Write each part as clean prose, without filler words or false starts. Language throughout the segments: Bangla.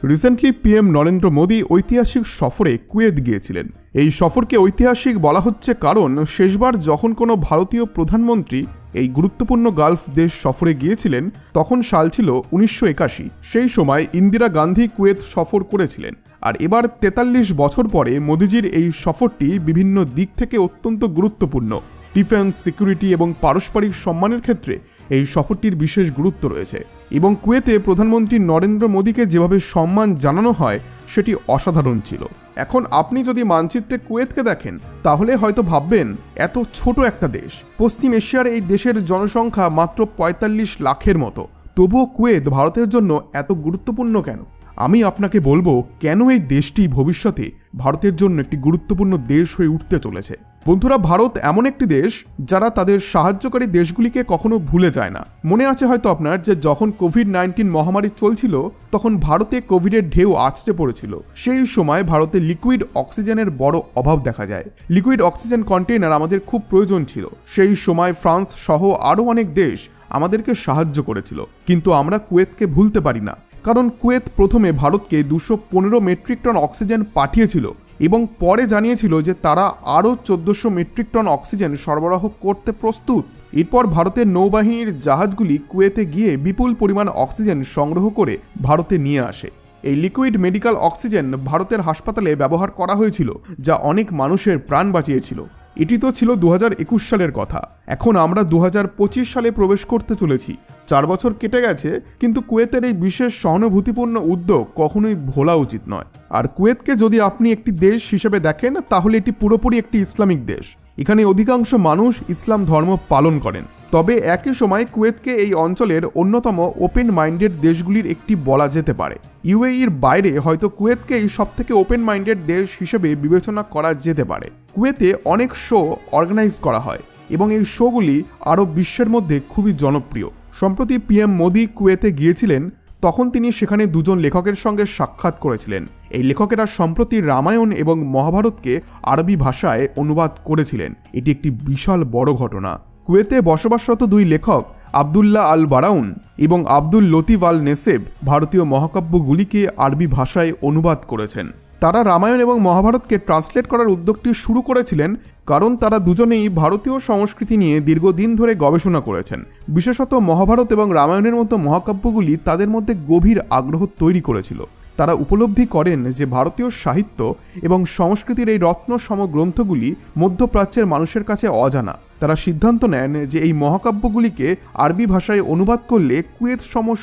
রিসেন্টলি পিএম নরেন্দ্র মোদী ঐতিহাসিক সফরে কুয়েত গিয়েছিলেন। এই সফরকে ঐতিহাসিক বলা হচ্ছে কারণ শেষবার যখন কোনো ভারতীয় প্রধানমন্ত্রী এই গুরুত্বপূর্ণ গালফ দেশ সফরে গিয়েছিলেন তখন সাল ছিল 1981। সেই সময় ইন্দিরা গান্ধী কুয়েত সফর করেছিলেন। আর এবার 43 বছর পরে মোদিজির এই সফরটি বিভিন্ন দিক থেকে অত্যন্ত গুরুত্বপূর্ণ। ডিফেন্স, সিকিউরিটি এবং পারস্পরিক সম্মানের ক্ষেত্রে এই সফরটির বিশেষ গুরুত্ব রয়েছে এবং কুয়েতে প্রধানমন্ত্রী নরেন্দ্র মোদীকে যেভাবে সম্মান জানানো হয় সেটি অসাধারণ ছিল। এখন আপনি যদি মানচিত্রে কুয়েতকে দেখেন তাহলে হয়তো ভাববেন এত ছোট একটা দেশ, পশ্চিম এশিয়ার এই দেশের জনসংখ্যা মাত্র 45 লাখের মতো, তবুও কুয়েত ভারতের জন্য এত গুরুত্বপূর্ণ কেন? আমি আপনাকে বলবো কেন এই দেশটি ভবিষ্যতে ভারতের জন্য একটি গুরুত্বপূর্ণ দেশ হয়ে উঠতে চলেছে। বন্ধুরা, ভারত এমন একটি দেশ যারা তাদের সাহায্যকারী দেশগুলিকে কখনো ভুলে যায় না। মনে আছে হয়তো আপনার যে যখন কোভিড-19 মহামারী চলছিল তখন ভারতে কোভিডের ঢেউ আছড়ে পড়েছিল। সেই সময় ভারতে লিকুইড অক্সিজেনের বড় অভাব দেখা যায়। লিকুইড অক্সিজেন কন্টেইনার আমাদের খুব প্রয়োজন ছিল। সেই সময় ফ্রান্স সহ আরও অনেক দেশ আমাদেরকে সাহায্য করেছিল, কিন্তু আমরা কুয়েতকে ভুলতে পারি না। কারণ কুয়েত প্রথমে ভারতকে 215 মেট্রিক টন অক্সিজেন পাঠিয়েছিল এবং পরে জানিয়েছিল যে তারা আরও 1400 মেট্রিক টন অক্সিজেন সরবরাহ করতে প্রস্তুত। এরপর ভারতের নৌবাহিনীর জাহাজগুলি কুয়েতে গিয়ে বিপুল পরিমাণ অক্সিজেন সংগ্রহ করে ভারতে নিয়ে আসে। এই লিকুইড মেডিকেল অক্সিজেন ভারতের হাসপাতালে ব্যবহার করা হয়েছিল, যা অনেক মানুষের প্রাণ বাঁচিয়েছিল। এটি তো ছিল 2021 সালের কথা। এখন আমরা 2025 সালে প্রবেশ করতে চলেছি। 4 বছর কেটে গেছে, কিন্তু কুয়েতের এই বিশেষ সহানুভূতিপূর্ণ উদ্যোগ কখনোই ভোলা উচিত নয়। আর কুয়েতকে যদি আপনি একটি দেশ হিসেবে দেখেন তাহলে এটি পুরোপুরি একটি ইসলামিক দেশ। এখানে অধিকাংশ মানুষ ইসলাম ধর্ম পালন করেন। তবে একই সময় কুয়েতকে এই অঞ্চলের অন্যতম ওপেন মাইন্ডেড দেশগুলির একটি বলা যেতে পারে। ইউএইর বাইরে হয়তো কুয়েতকে এই সবথেকে ওপেন মাইন্ডেড দেশ হিসেবে বিবেচনা করা যেতে পারে। কুয়েতে অনেক শো অর্গানাইজ করা হয় এবং এই শোগুলি আরব বিশ্বের মধ্যে খুবই জনপ্রিয়। সম্প্রতি পিএম মোদী কুয়েতে গিয়েছিলেন, তখন তিনি সেখানে দুজন লেখকের সঙ্গে সাক্ষাৎ করেছিলেন। এই লেখকেরা সম্প্রতি রামায়ণ এবং মহাভারতকে আরবি ভাষায় অনুবাদ করেছিলেন। এটি একটি বিশাল বড় ঘটনা। কুয়েতে বসবাসরত 2 লেখক আবদুল্লাহ আল বারাউন এবং আব্দুল লতিফ আল নেসেব ভারতীয় মহাকাব্যগুলিকে আরবি ভাষায় অনুবাদ করেছেন। তারা রামায়ণ এবং মহাভারতকে ট্রান্সলেট করার উদ্যোগটি শুরু করেছিলেন কারণ তারা দুজনেই ভারতীয় সংস্কৃতি নিয়ে দীর্ঘদিন ধরে গবেষণা করেছেন। বিশেষত মহাভারত এবং রামায়ণের মতো মহাকাব্যগুলি তাদের মধ্যে গভীর আগ্রহ তৈরি করেছিল। তারা উপলব্ধি করেন যে ভারতীয় সাহিত্য এবং সংস্কৃতির এই রত্ন সম গ্রন্থগুলি মধ্যপ্রাচ্যের মানুষের কাছে অজানা। তারা সিদ্ধান্ত নেন যে এই মহাকাব্যগুলিকে আরবি ভাষায় অনুবাদ করলে কুয়েত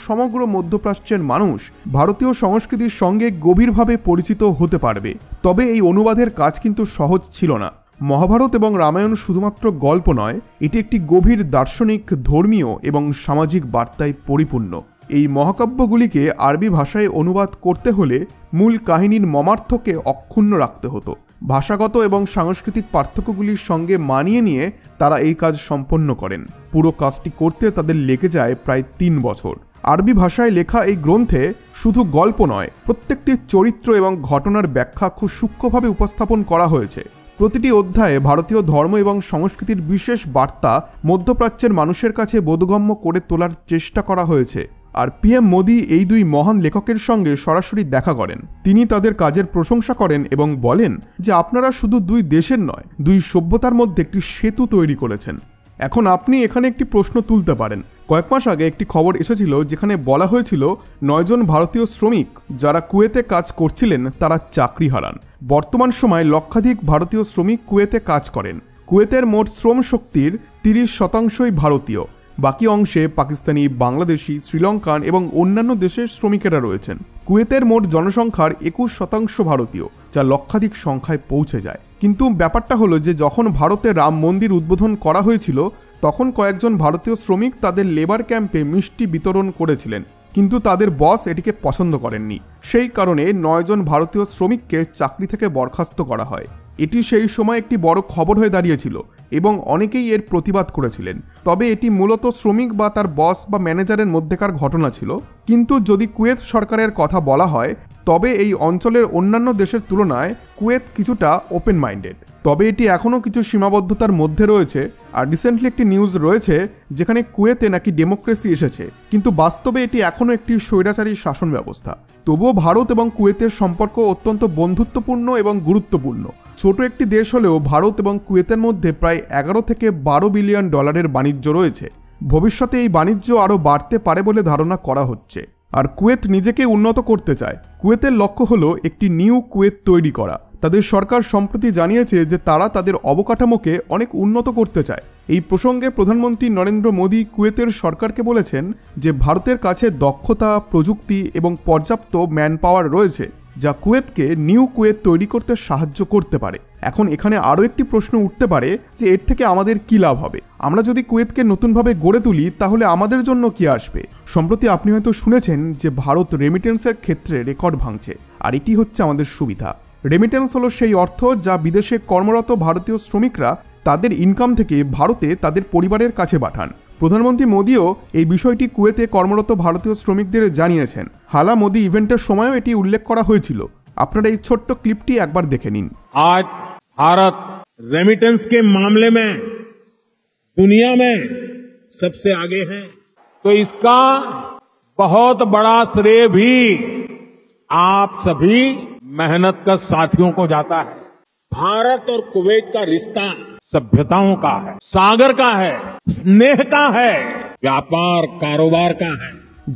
সমগ্র মধ্যপ্রাচ্যের মানুষ ভারতীয় সংস্কৃতির সঙ্গে গভীরভাবে পরিচিত হতে পারবে। তবে এই অনুবাদের কাজ কিন্তু সহজ ছিল না। মহাভারত এবং রামায়ণ শুধুমাত্র গল্প নয়, এটি একটি গভীর দার্শনিক, ধর্মীয় এবং সামাজিক বার্তায় পরিপূর্ণ। এই মহাকাব্যগুলিকে আরবি ভাষায় অনুবাদ করতে হলে মূল কাহিনীর মর্মার্থকে অক্ষুণ্ণ রাখতে হতো। ভাষাগত এবং সাংস্কৃতিক পার্থক্যগুলির সঙ্গে মানিয়ে নিয়ে তারা এই কাজ সম্পন্ন করেন। পুরো কাজটি করতে তাদের লেগে যায় প্রায় 3 বছর। আরবি ভাষায় লেখা এই গ্রন্থে শুধু গল্প নয়, প্রত্যেকটি চরিত্র এবং ঘটনার ব্যাখ্যা খুব সূক্ষ্মভাবে উপস্থাপন করা হয়েছে। প্রতিটি অধ্যায়ে ভারতীয় ধর্ম এবং সংস্কৃতির বিশেষ বার্তা মধ্যপ্রাচ্যের মানুষের কাছে বোধগম্য করে তোলার চেষ্টা করা হয়েছে। আর পিএম মোদী এই 2 মহান লেখকের সঙ্গে সরাসরি দেখা করেন। তিনি তাদের কাজের প্রশংসা করেন এবং বলেন যে আপনারা শুধু 2 দেশের নয়, 2 সভ্যতার মধ্যে একটি সেতু তৈরি করেছেন। এখন আপনি এখানে একটি প্রশ্ন তুলতে পারেন। কয়েক মাস আগে একটি খবর এসেছিল যেখানে বলা হয়েছিল 9 জন ভারতীয় শ্রমিক যারা কুয়েতে কাজ করছিলেন তারা চাকরি হারান। বর্তমান সময়ে লক্ষাধিক ভারতীয় শ্রমিক কুয়েতে কাজ করেন। কুয়েতের মোট শ্রম শক্তির 30% ভারতীয়। বাকি অংশে পাকিস্তানি, বাংলাদেশি, শ্রীলঙ্কান এবং অন্যান্য দেশের শ্রমিকেরা রয়েছেন। কুয়েতের মোট জনসংখ্যার 21% ভারতীয়, যা লক্ষাধিক সংখ্যায় পৌঁছে যায়। কিন্তু ব্যাপারটা হলো যে যখন ভারতে রাম মন্দির উদ্বোধন করা হয়েছিল তখন কয়েকজন ভারতীয় শ্রমিক তাদের লেবার ক্যাম্পে মিষ্টি বিতরণ করেছিলেন, কিন্তু তাদের বস এটিকে পছন্দ করেননি। সেই কারণে 9 জন ভারতীয় শ্রমিককে চাকরি থেকে বরখাস্ত করা হয়। এটি সেই সময় একটি বড় খবর হয়ে দাঁড়িয়েছিল এবং অনেকেই এর প্রতিবাদ করেছিলেন। তবে এটি মূলত শ্রমিক বা তার বস বা ম্যানেজারের মধ্যেকার ঘটনা ছিল। কিন্তু যদি কুয়েত সরকারের কথা বলা হয় তবে এই অঞ্চলের অন্যান্য দেশের তুলনায় কুয়েত কিছুটা ওপেন মাইন্ডেড। তবে এটি এখনও কিছু সীমাবদ্ধতার মধ্যে রয়েছে। আর রিসেন্টলি একটি নিউজ রয়েছে যেখানে কুয়েতে নাকি ডেমোক্রেসি এসেছে, কিন্তু বাস্তবে এটি এখনও একটি স্বৈরাচারী শাসন ব্যবস্থা। তবুও ভারত এবং কুয়েতের সম্পর্ক অত্যন্ত বন্ধুত্বপূর্ণ এবং গুরুত্বপূর্ণ। ছোট একটি দেশ হলেও ভারত এবং কুয়েতের মধ্যে প্রায় 11 থেকে 12 বিলিয়ন ডলারের বাণিজ্য রয়েছে। ভবিষ্যতে এই বাণিজ্য আরও বাড়তে পারে বলে ধারণা করা হচ্ছে। আর কুয়েত নিজেকে উন্নত করতে চায়। কুয়েতের লক্ষ্য হলো একটি নিউ কুয়েত তৈরি করা। তাদের সরকার সম্প্রতি জানিয়েছে যে তারা তাদের অবকাঠামোকে অনেক উন্নত করতে চায়। এই প্রসঙ্গে প্রধানমন্ত্রী নরেন্দ্র মোদী কুয়েতের সরকারকে বলেছেন যে ভারতের কাছে দক্ষতা, প্রযুক্তি এবং পর্যাপ্ত ম্যান পাওয়ার রয়েছে, যা কুয়েতকে নিউ কুয়েত তৈরি করতে সাহায্য করতে পারে। এখন এখানে আরও একটি প্রশ্ন উঠতে পারে যে এর থেকে আমাদের কী লাভ হবে? আমরা যদি কুয়েতকে নতুনভাবে গড়ে তুলি তাহলে আমাদের জন্য কি আসবে? সম্প্রতি আপনি হয়তো শুনেছেন যে ভারত রেমিটেন্সের ক্ষেত্রে রেকর্ড ভাঙছে, আর এটি হচ্ছে আমাদের সুবিধা। রেমিটেন্স হলো সেই অর্থ যা বিদেশে কর্মরত ভারতীয় শ্রমিকরা তাদের ইনকাম থেকে ভারতে তাদের পরিবারের কাছে পাঠান। প্রধানমন্ত্রী মোদীও এই বিষয়টি কুয়েতে কর্মরত ভারতীয় শ্রমিকদের জানিয়েছেন। হালা মোদি ইভেন্টের সময়ও এটি উল্লেখ করা হয়েছিল। আপনারা এই ছোট্ট ক্লিপটি একবার দেখে নিন। आज भारत रेमिटेंस के मामले में दुनिया में सबसे आगे है, तो इसका बहुत बड़ा श्रेय भी आप सभी मेहनतकश साथियों को जाता है। भारत और कुवैत का रिश्ता सभ्यताओं का है, सागर का है, स्नेह का है, व्यापार कारोबार का है।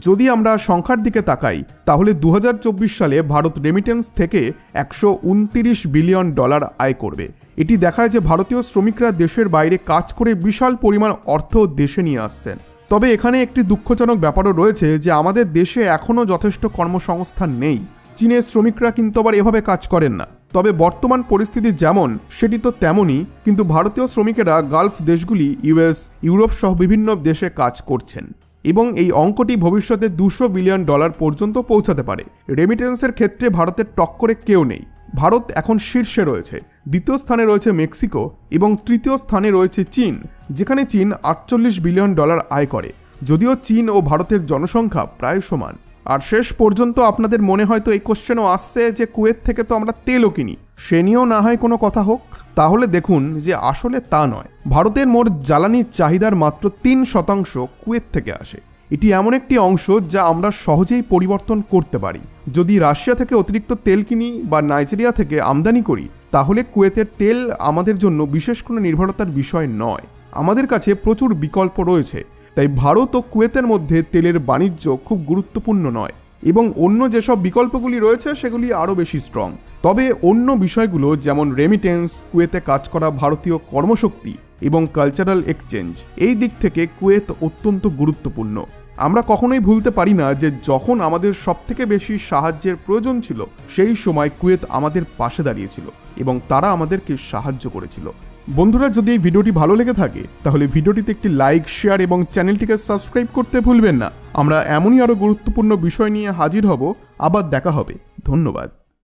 যদি আমরা সংখ্যার দিকে তাকাই তাহলে 2024 সালে ভারত রেমিটেন্স থেকে 129 বিলিয়ন ডলার আয় করবে। এটি দেখায় যে ভারতীয় শ্রমিকরা দেশের বাইরে কাজ করে বিশাল পরিমাণ অর্থ দেশে নিয়ে আসছেন। তবে এখানে একটি দুঃখজনক ব্যাপারও রয়েছে যে আমাদের দেশে এখনও যথেষ্ট কর্মসংস্থান নেই। চীনের শ্রমিকরা কিন্তু আবার এভাবে কাজ করেন না। তবে বর্তমান পরিস্থিতি যেমন সেটি তো তেমনই, কিন্তু ভারতীয় শ্রমিকেরা গালফ দেশগুলি, ইউএস, ইউরোপ সহ বিভিন্ন দেশে কাজ করছেন এবং এই অঙ্কটি ভবিষ্যতে 200 বিলিয়ন ডলার পর্যন্ত পৌঁছাতে পারে। রেমিটেন্সের ক্ষেত্রে ভারতের টক্করে কেউ নেই। ভারত এখন শীর্ষে রয়েছে, দ্বিতীয় স্থানে রয়েছে মেক্সিকো এবং তৃতীয় স্থানে রয়েছে চীন, যেখানে চীন 48 বিলিয়ন ডলার আয় করে। যদিও চীন ও ভারতের জনসংখ্যা প্রায় সমান। আর শেষ পর্যন্ত আপনাদের মনে হয়তো এই কোশ্চেনও আসছে যে কুয়েত থেকে তো আমরা তেলও কিনি, সে নিয়েও না হয় কোনো কথা হোক। তাহলে দেখুন যে আসলে তা নয়। ভারতের মোট জ্বালানির চাহিদার মাত্র 3% কুয়েত থেকে আসে। এটি এমন একটি অংশ যা আমরা সহজেই পরিবর্তন করতে পারি। যদি রাশিয়া থেকে অতিরিক্ত তেল কিনি বা নাইজেরিয়া থেকে আমদানি করি তাহলে কুয়েতের তেল আমাদের জন্য বিশেষ কোনো নির্ভরতার বিষয় নয়। আমাদের কাছে প্রচুর বিকল্প রয়েছে। তাই ভারত ও কুয়েতের মধ্যে তেলের বাণিজ্য খুব গুরুত্বপূর্ণ নয় এবং অন্য যেসব বিকল্পগুলি রয়েছে সেগুলি আরও বেশি স্ট্রং। তবে অন্য বিষয়গুলো যেমন রেমিটেন্স, কুয়েতে কাজ করা ভারতীয় কর্মশক্তি এবং কালচারাল এক্সচেঞ্জ, এই দিক থেকে কুয়েত অত্যন্ত গুরুত্বপূর্ণ। আমরা কখনোই ভুলতে পারি না যে যখন আমাদের সবথেকে বেশি সাহায্যের প্রয়োজন ছিল সেই সময় কুয়েত আমাদের পাশে দাঁড়িয়েছিল এবং তারা আমাদেরকে সাহায্য করেছিল। বন্ধুরা, যদি এই ভিডিওটি ভালো লেগে থাকে তাহলে ভিডিওটিতে একটি লাইক, শেয়ার এবং চ্যানেলটিকে সাবস্ক্রাইব করতে ভুলবেন না। আমরা এমনই আরও গুরুত্বপূর্ণ বিষয় নিয়ে হাজির হব। আবার দেখা হবে। ধন্যবাদ।